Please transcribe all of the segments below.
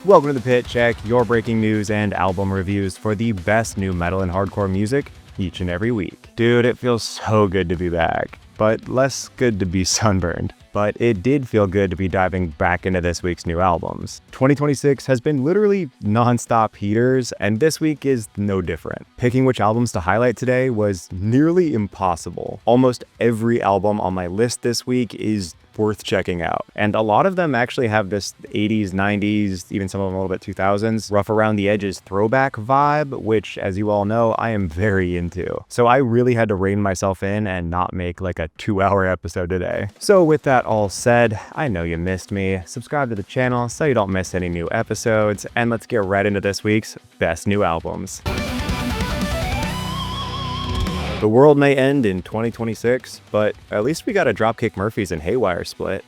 Welcome to the Pit Check, your breaking news and album reviews for the best new metal and hardcore music each and every week. Dude, it feels so good to be back, but less good to be sunburned. But it did feel good to be diving back into this week's new albums. 2026 has been literally non-stop heaters, and this week is no different. Picking which albums to highlight today was nearly impossible. Almost every album on my list this week is worth checking out. And a lot of them actually have this 80s, 90s, even some of them a little bit 2000s, rough around the edges throwback vibe, which, as you all know, I am very into. So I really had to rein myself in and not make like a 2-hour episode today. So with that all said, I know you missed me. Subscribe to the channel so you don't miss any new episodes, and let's get right into this week's best new albums. The world may end in 2026, but at least we got a Dropkick Murphys and Haywire split.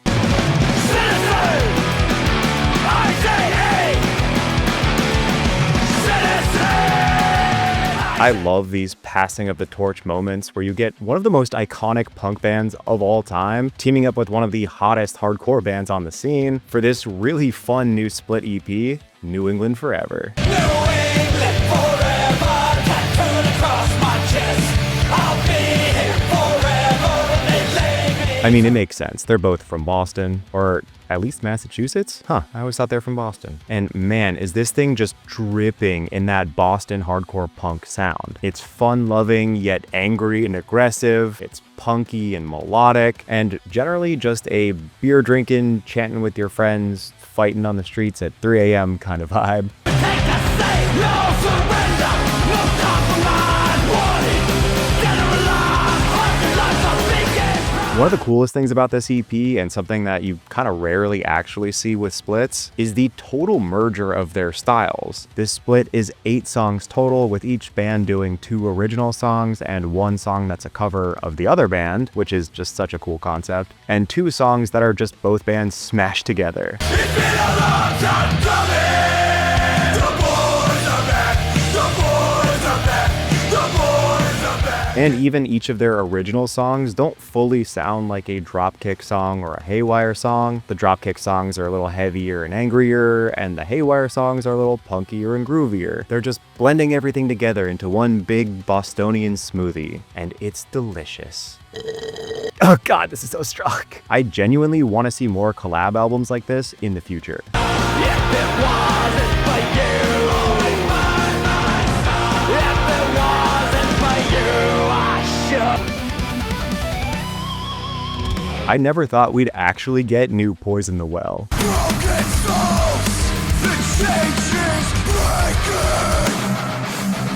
I love these passing of the torch moments where you get one of the most iconic punk bands of all time teaming up with one of the hottest hardcore bands on the scene for this really fun new split EP, New England Forever. New England Forever, tattooed across my chest. I'll be here forever. They lay me. I mean, it makes sense. They're both from Boston, or at least Massachusetts? Huh, I always thought they're from Boston. And man, is this thing just dripping in that Boston hardcore punk sound. It's fun-loving, yet angry and aggressive. It's punky and melodic, and generally just a beer-drinking, chanting with your friends, fighting on the streets at 3 a.m. kind of vibe. Take a stand, no surrender, no compromise. One of the coolest things about this EP, and something that you kind of rarely actually see with splits, is the total merger of their styles. This split is 8 songs total, with each band doing 2 original songs and 1 song that's a cover of the other band, which is just such a cool concept, and 2 songs that are just both bands smashed together. It's been a long time coming. And even each of their original songs don't fully sound like a Dropkick song or a Haywire song. The Dropkick songs are a little heavier and angrier, and the Haywire songs are a little punkier and groovier. They're just blending everything together into one big Bostonian smoothie, and it's delicious. Oh god, this is so strong. I genuinely want to see more collab albums like this in the future. If it wasn't for you, I never thought we'd actually get new Poison the Well. Broken souls, the changes breaking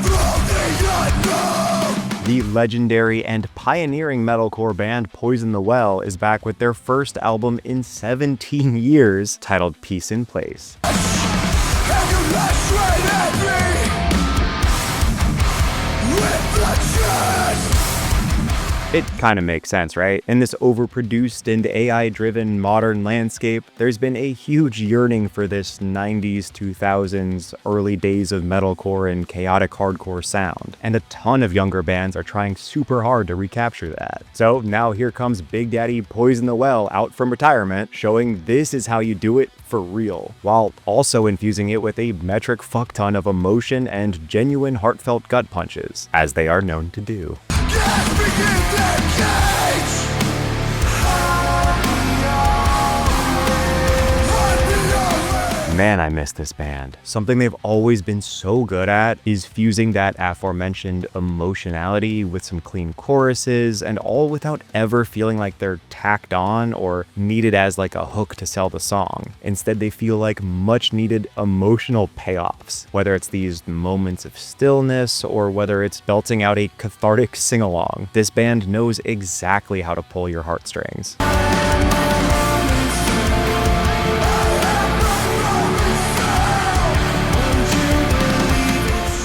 from the unknown. The legendary and pioneering metalcore band Poison the Well is back with their first album in 17 years, titled Peace in Place. It kind of makes sense, right? In this overproduced and AI-driven modern landscape, there's been a huge yearning for this 90s, 2000s, early days of metalcore and chaotic hardcore sound, and a ton of younger bands are trying super hard to recapture that. So now here comes Big Daddy Poison the Well out from retirement, showing this is how you do it for real, while also infusing it with a metric fuck ton of emotion and genuine heartfelt gut punches, as they are known to do. Man, I miss this band. Something they've always been so good at is fusing that aforementioned emotionality with some clean choruses, and all without ever feeling like they're tacked on or needed as like a hook to sell the song. Instead, they feel like much needed emotional payoffs, whether it's these moments of stillness or whether it's belting out a cathartic sing-along. This band knows exactly how to pull your heartstrings.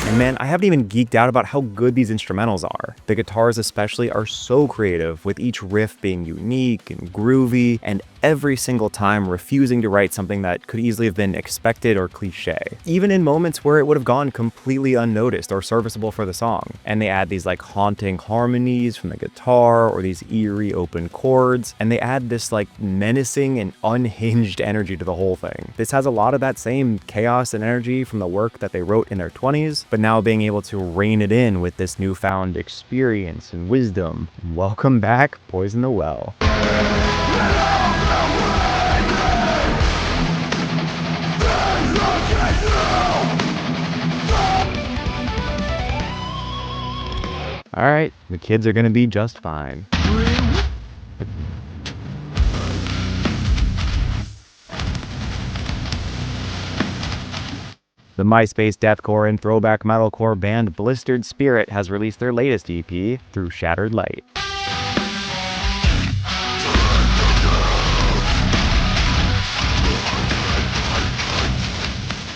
And man, And I haven't even geeked out about how good these instrumentals are. The guitars especially are so creative, with each riff being unique and groovy, and every single time refusing to write something that could easily have been expected or cliche, even in moments where it would have gone completely unnoticed or serviceable for the song. And they add these like haunting harmonies from the guitar or these eerie open chords, and they add this like menacing and unhinged energy to the whole thing. This has a lot of that same chaos and energy from the work that they wrote in their 20s, but now being able to rein it in with this newfound experience and wisdom. Welcome back, Poison the Well. Alright, the kids are gonna be just fine. The Myspace deathcore and throwback metalcore band Blistered Spirit has released their latest EP, Through Shattered Light.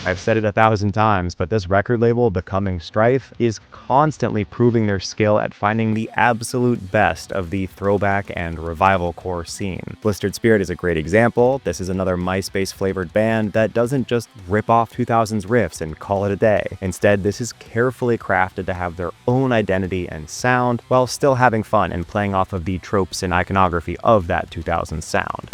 I've said it 1,000 times, but this record label, Becoming Strife, is constantly proving their skill at finding the absolute best of the throwback and revival core scene. Blistered Spirit is a great example. This is another MySpace-flavored band that doesn't just rip off 2000s riffs and call it a day. Instead, this is carefully crafted to have their own identity and sound, while still having fun and playing off of the tropes and iconography of that 2000s sound.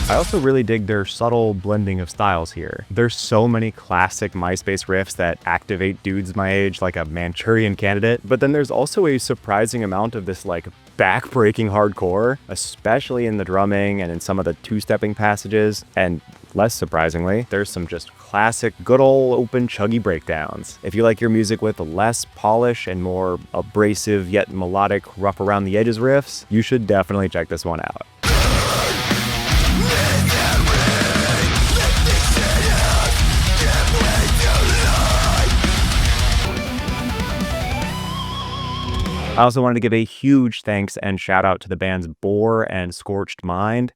I also really dig their subtle blending of styles here. There's so many classic MySpace riffs that activate dudes my age like a Manchurian Candidate, but then there's also a surprising amount of this like back-breaking hardcore, especially in the drumming and in some of the two-stepping passages, and less surprisingly, there's some just classic good old open chuggy breakdowns. If you like your music with less polish and more abrasive yet melodic rough around the edges riffs, you should definitely check this one out. I also wanted to give a huge thanks and shout out to the bands Bore and Scorched Mind.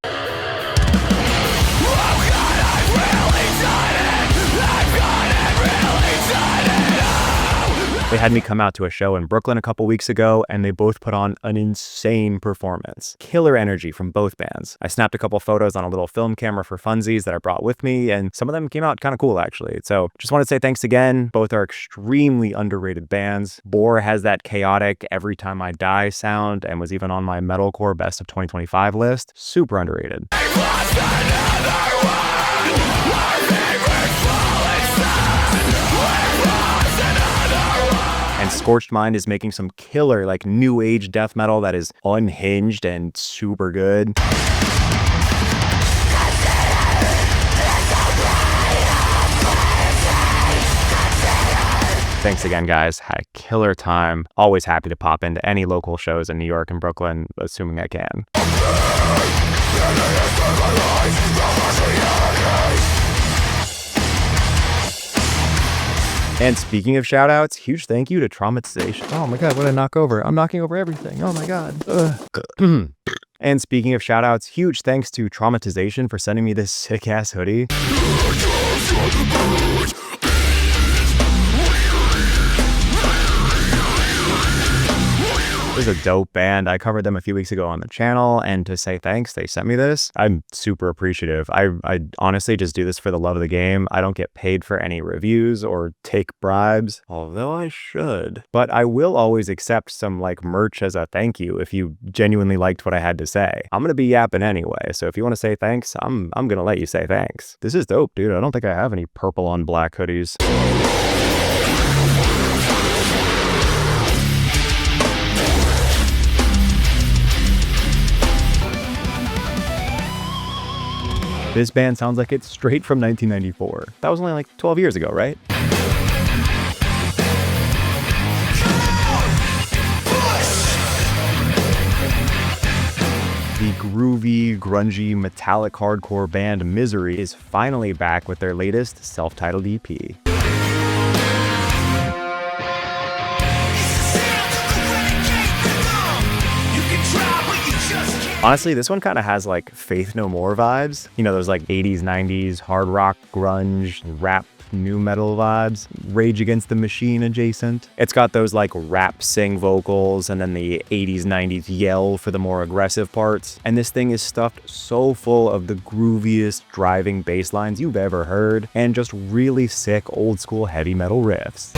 They had me come out to a show in Brooklyn a couple weeks ago, and they both put on an insane performance. Killer energy from both bands. I snapped a couple photos on a little film camera for funsies that I brought with me, and some of them came out kind of cool actually. So just want to say thanks again. Both are extremely underrated bands. Bore has that chaotic Every Time I Die sound and was even on my Metalcore Best of 2025 list. Super underrated. And Scorched Mind is making some killer, like, new age death metal that is unhinged and super good. Thanks again, guys. Had a killer time. Always happy to pop into any local shows in New York and Brooklyn, assuming I can. And speaking of shoutouts, huge thank you to Traumatization. Oh my god, what did I knock over? I'm knocking over everything. Oh my god. And speaking of shoutouts, huge thanks to Traumatization for sending me this sick-ass hoodie. This is a dope band. I covered them a few weeks ago on the channel, and to say thanks, they sent me this. I'm super appreciative. I honestly just do this for the love of the game. I don't get paid for any reviews or take bribes, although I should. But I will always accept some like merch as a thank you if you genuinely liked what I had to say. I'm gonna be yapping anyway, so if you want to say thanks, I'm gonna let you say thanks. This is dope, dude. I don't think I have any purple on black hoodies. This band sounds like it's straight from 1994. That was only like 12 years ago, right? The groovy, grungy, metallic hardcore band Mizery is finally back with their latest self-titled EP. Honestly, this one kind of has like Faith No More vibes. You know, those like 80s, 90s hard rock, grunge, rap, new metal vibes, Rage Against the Machine adjacent. It's got those like rap sing vocals and then the 80s, 90s yell for the more aggressive parts. And this thing is stuffed so full of the grooviest driving bass lines you've ever heard and just really sick old school heavy metal riffs.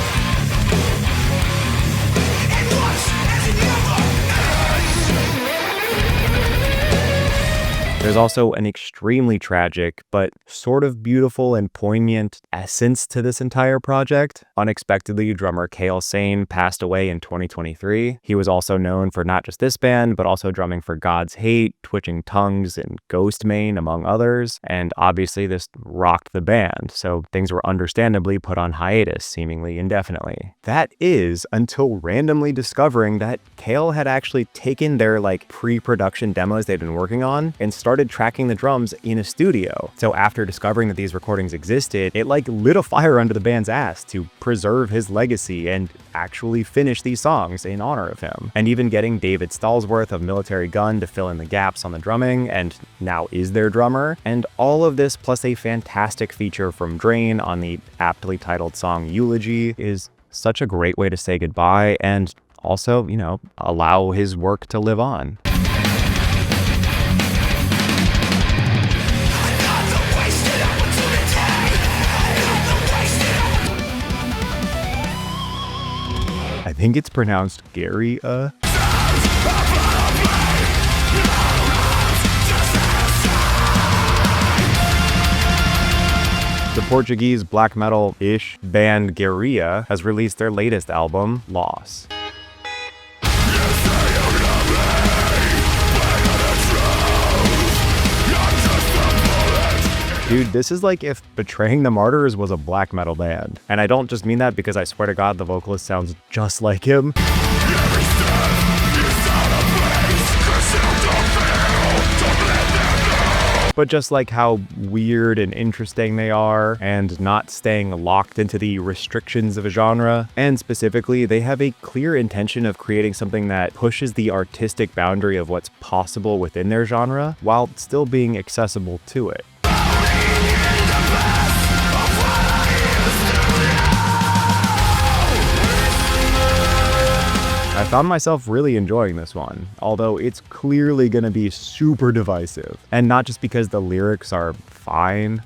There's also an extremely tragic, but sort of beautiful and poignant essence to this entire project. Unexpectedly, drummer Cale Sane passed away in 2023. He was also known for not just this band, but also drumming for God's Hate, Twitching Tongues, and Ghostmane, among others. And obviously this rocked the band, so things were understandably put on hiatus, seemingly indefinitely. That is until randomly discovering that Cale had actually taken their like pre-production demos they'd been working on and started tracking the drums in a studio. So after discovering that these recordings existed, it like lit a fire under the band's ass to preserve his legacy and actually finish these songs in honor of him. And even getting David Stallsworth of Military Gun to fill in the gaps on the drumming, and now is their drummer. And all of this plus a fantastic feature from Drain on the aptly titled song Eulogy is such a great way to say goodbye and also, you know, allow his work to live on. I think it's pronounced Gaerea. The Portuguese black metal-ish band Gaerea has released their latest album, Loss. Dude, this is like if Betraying the Martyrs was a black metal band. And I don't just mean that because I swear to God the vocalist sounds just like him. But just like how weird and interesting they are and not staying locked into the restrictions of a genre. And specifically, they have a clear intention of creating something that pushes the artistic boundary of what's possible within their genre while still being accessible to it. I found myself really enjoying this one, although it's clearly gonna be super divisive. And not just because the lyrics are fine.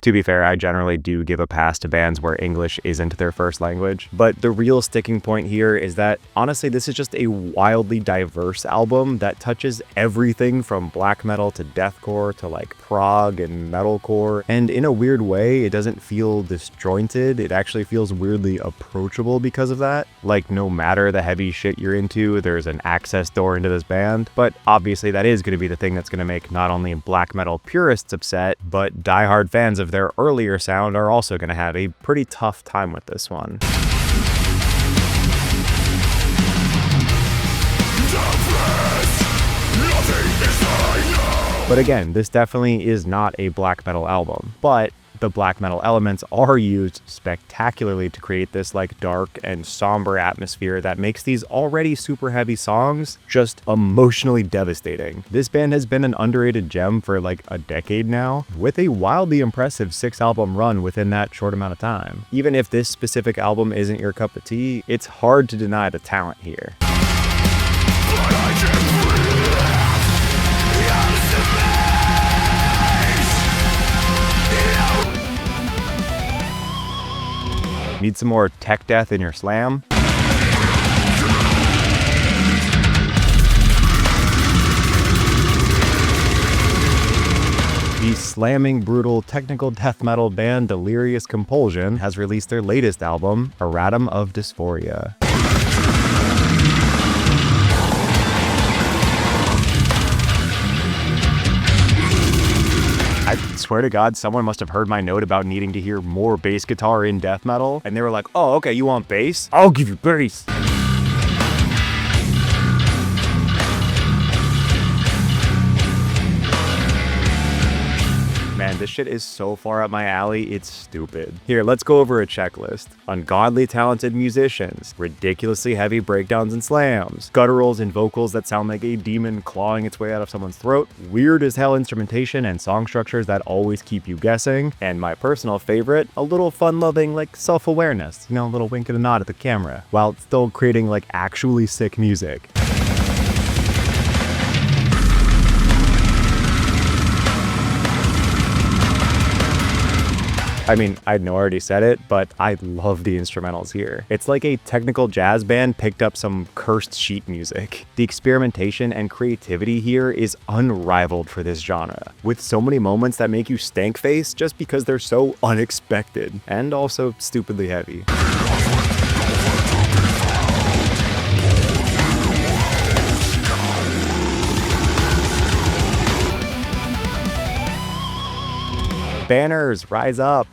To be fair, I generally do give a pass to bands where English isn't their first language, but the real sticking point here is that, honestly, this is just a wildly diverse album that touches everything from black metal to deathcore to like prog and metalcore, and in a weird way, it doesn't feel disjointed, it actually feels weirdly approachable because of that. Like, no matter the heavy shit you're into, there's an access door into this band, but obviously that is going to be the thing that's going to make not only black metal purists upset, but diehard fans of their earlier sound are also going to have a pretty tough time with this one. But again, this definitely is not a black metal album, but the black metal elements are used spectacularly to create this like dark and somber atmosphere that makes these already super heavy songs just emotionally devastating. This band has been an underrated gem for like a decade now, with a wildly impressive 6-album run within that short amount of time. Even if this specific album isn't your cup of tea, it's hard to deny the talent here. Need some more tech death in your slam? The slamming, brutal, technical death metal band Delirious Compulsion has released their latest album, Erratum of Dysphoria. I swear to God, someone must have heard my note about needing to hear more bass guitar in death metal, and they were like, oh, okay, you want bass? I'll give you bass. Man, this shit is so far up my alley, it's stupid. Here, let's go over a checklist. Ungodly talented musicians, ridiculously heavy breakdowns and slams, gutturals and vocals that sound like a demon clawing its way out of someone's throat, weird as hell instrumentation and song structures that always keep you guessing, and my personal favorite, a little fun-loving, like, self-awareness, you know, a little wink and a nod at the camera, while still creating, like, actually sick music. I mean, I know I already said it, but I love the instrumentals here. It's like a technical jazz band picked up some cursed sheet music. The experimentation and creativity here is unrivaled for this genre, with so many moments that make you stank face just because they're so unexpected, and also stupidly heavy. Banners, rise up.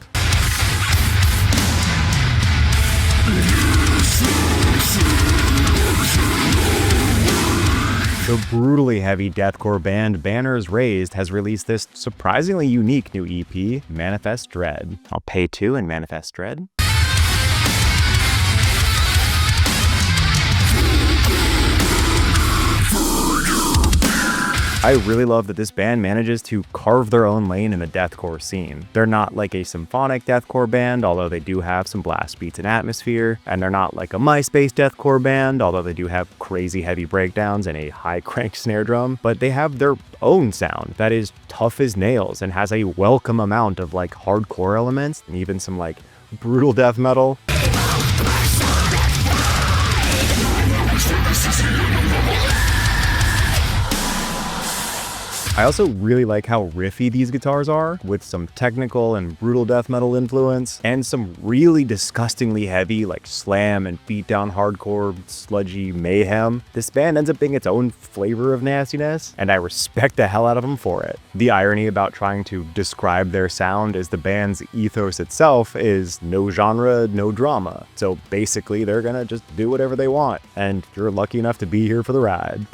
The brutally heavy deathcore band Banners Raised has released this surprisingly unique new EP, Manifest Dread. I'll pay 2 and Manifest Dread. I really love that this band manages to carve their own lane in the deathcore scene. They're not like a symphonic deathcore band, although they do have some blast beats and atmosphere, and they're not like a Myspace deathcore band, although they do have crazy heavy breakdowns and a high crank snare drum, but they have their own sound that is tough as nails and has a welcome amount of like hardcore elements and even some like brutal death metal. I also really like how riffy these guitars are, with some technical and brutal death metal influence, and some really disgustingly heavy, like slam and beatdown hardcore, sludgy mayhem. This band ends up being its own flavor of nastiness, and I respect the hell out of them for it. The irony about trying to describe their sound is the band's ethos itself is no genre, no drama. So basically, they're gonna just do whatever they want, and you're lucky enough to be here for the ride.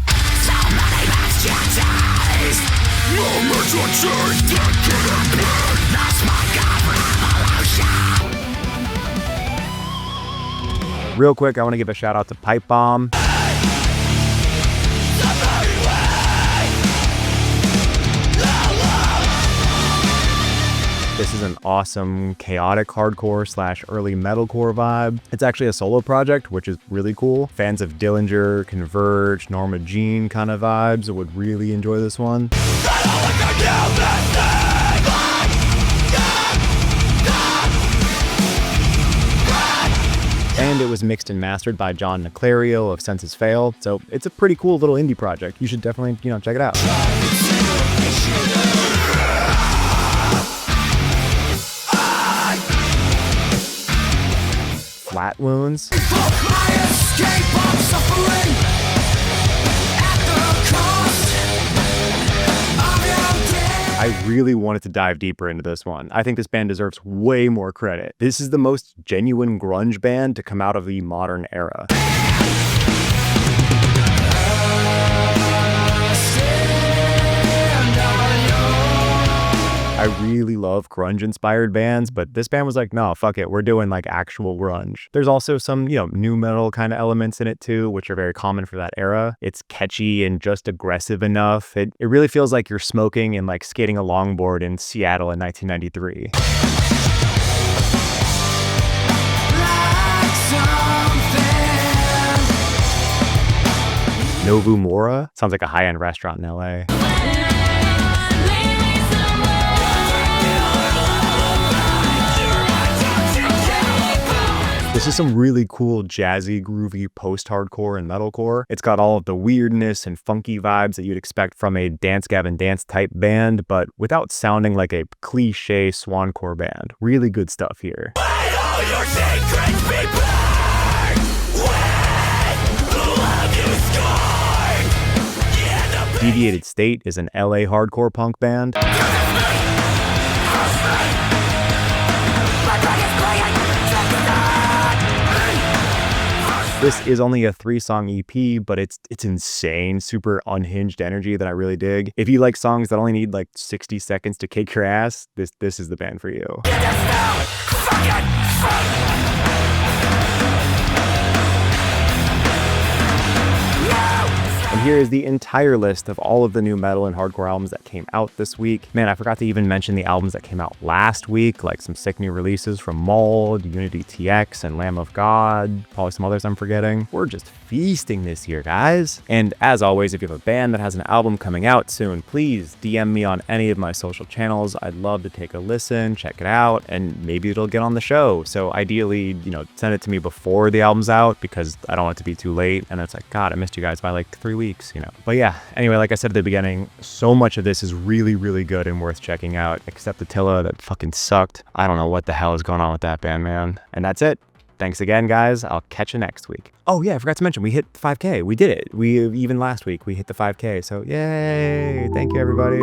Real quick, I want to give a shout out to Pipe Bomb. This is an awesome, chaotic hardcore / early metalcore vibe. It's actually a solo project, which is really cool. Fans of Dillinger, Converge, Norma Jean kind of vibes would really enjoy this one. And it was mixed and mastered by John Niclario of Senses Fail, so it's a pretty cool little indie project. You should definitely, check it out. Flatwounds. I really wanted to dive deeper into this one. I think this band deserves way more credit. This is the most genuine grunge band to come out of the modern era. I really love grunge-inspired bands, but this band was like, no, fuck it, we're doing like actual grunge. There's also some, nu metal kind of elements in it too, which are very common for that era. It's catchy and just aggressive enough. It really feels like you're smoking and like skating a longboard in Seattle in 1993. Novumora sounds like a high-end restaurant in LA. This is some really cool, jazzy, groovy post-hardcore and metalcore. It's got all of the weirdness and funky vibes that you'd expect from a Dance Gavin Dance type band, but without sounding like a cliche Swancore band. Really good stuff here. Deviated State is an LA hardcore punk band. This is only a 3-song EP, but it's insane, super unhinged energy that I really dig. If you like songs that only need like 60 seconds to kick your ass, this is the band for you. And here is the entire list of all of the new metal and hardcore albums that came out this week. Man, I forgot to even mention the albums that came out last week, like some sick new releases from Mold, Unity TX, and Lamb of God, probably some others I'm forgetting. We're just feasting this year, guys. And as always, if you have a band that has an album coming out soon, please DM me on any of my social channels. I'd love to take a listen, check it out, and maybe it'll get on the show. So ideally, you know, send it to me before the album's out because I don't want it to be too late. And it's like, God, I missed you guys by like 3 weeks, you know. But yeah, anyway, like I said at the beginning, so much of this is really, really good and worth checking out, except Attila that fucking sucked. I don't know what the hell is going on with that band, man. And that's it. Thanks again, guys. I'll catch you next week. Oh yeah, I forgot to mention, we hit 5K. We did it. Even last week, we hit the 5K. So yay. Thank you, everybody.